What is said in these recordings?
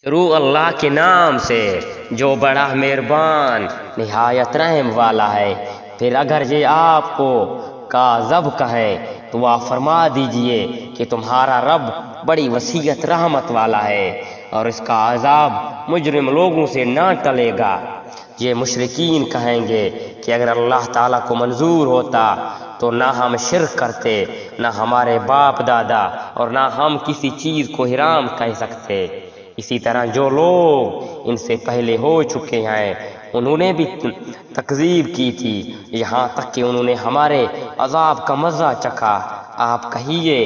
شروع اللہ کے نام سے جو بڑا مہربان نہایت رحم والا ہے۔ پھر اگر یہ آپ کو کاذب کہیں تو آپ فرما دیجئے کہ تمہارا رب بڑی وسیعت رحمت والا ہے اور اس کا عذاب مجرم لوگوں سے نہ ٹلے گا۔ یہ مشرکین کہیں گے کہ اگر اللہ تعالیٰ کو منظور ہوتا تو نہ ہم شرک کرتے، نہ ہمارے باپ دادا، اور نہ ہم کسی چیز کو حرام کہہ سکتے۔ اسی طرح جو لوگ ان سے پہلے ہو چکے ہیں انہوں نے بھی تکذیب کی تھی، یہاں تک کہ انہوں نے ہمارے عذاب کا مزہ چکھا۔ آپ کہیے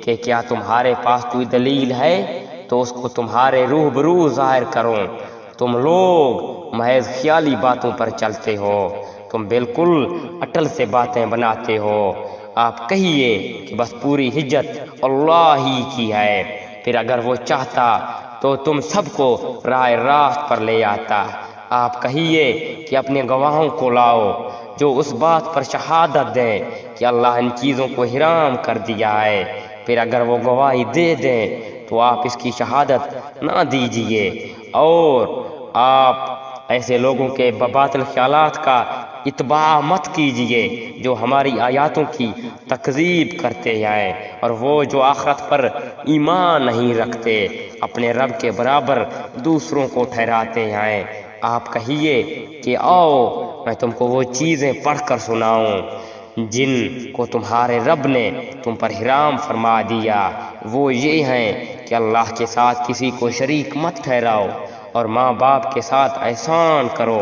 کہ کیا تمہارے پاس کوئی دلیل ہے تو اس کو تمہارے روبرو ظاہر کرو۔ تم لوگ محض خیالی باتوں پر چلتے ہو، تم بالکل اٹل سے باتیں بناتے ہو۔ آپ کہیے کہ بس پوری حجت اللہ ہی کی ہے، پھر اگر وہ چاہتا تو تم سب کو راہ راست پر لے آتا۔ آپ کہیے کہ اپنے گواہوں کو لاؤ جو اس بات پر شہادت دیں کہ اللہ ان چیزوں کو حرام کر دیا ہے، پھر اگر وہ گواہی دے دیں تو آپ اس کی شہادت نہ دیجیے، اور آپ ایسے لوگوں کے باطل خیالات کا اتباع مت کیجیے جو ہماری آیاتوں کی تکذیب کرتے ہیں، اور وہ جو آخرت پر ایمان نہیں رکھتے اپنے رب کے برابر دوسروں کو ٹھہراتے ہیں۔ آپ کہیے کہ آؤ میں تم کو وہ چیزیں پڑھ کر سناؤں جن کو تمہارے رب نے تم پر حرام فرما دیا۔ وہ یہ ہیں کہ اللہ کے ساتھ کسی کو شریک مت ٹھہراؤ، اور ماں باپ کے ساتھ احسان کرو،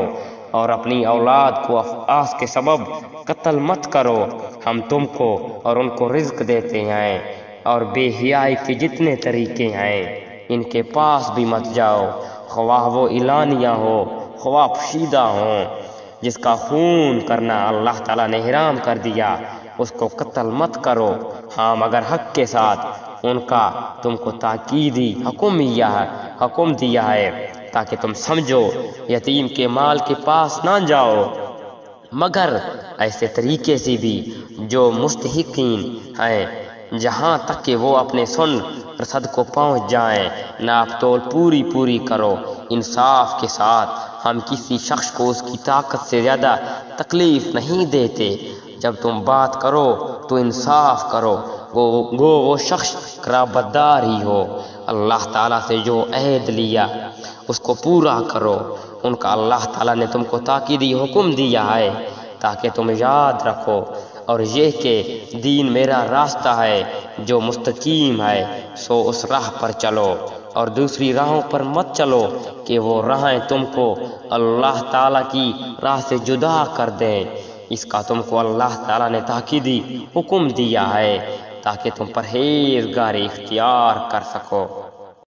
اور اپنی اولاد کو افعاص کے سبب قتل مت کرو۔ ہم تم کو اور ان کو رزق دیتے ہیں، اور بے حیائی کے جتنے طریقے ہیں ان کے پاس بھی مت جاؤ، خواہ وہ اعلانیہ ہو خواہ پوشیدہ ہوں۔ جس کا خون کرنا اللہ تعالیٰ نے حرام کر دیا اس کو قتل مت کرو، ہاں مگر حق کے ساتھ۔ ان کا تم کو تاکیدی حکم دیا ہے تاکہ تم سمجھو۔ یتیم کے مال کے پاس نہ جاؤ مگر ایسے طریقے سے بھی جو مستحقین ہیں، جہاں تک کہ وہ اپنے سن رسد کو پہنچ جائیں۔ ناپ تول پوری کرو انصاف کے ساتھ۔ ہم کسی شخص کو اس کی طاقت سے زیادہ تکلیف نہیں دیتے۔ جب تم بات کرو تو انصاف کرو، گو وہ شخص قرابت دار ہی ہو۔ اللہ تعالیٰ سے جو عہد لیا اس کو پورا کرو۔ ان کا اللہ تعالیٰ نے تم کو تاکیدی حکم دیا ہے تاکہ تم یاد رکھو، اور یہ کہ دین میرا راستہ ہے جو مستقیم ہے، سو اس راہ پر چلو، اور دوسری راہوں پر مت چلو کہ وہ راہیں تم کو اللہ تعالیٰ کی راہ سے جدا کر دیں۔ اس کا تم کو اللہ تعالیٰ نے تاکیدی حکم دیا ہے تاکہ تم پرہیزگاری اختیار کر سکو۔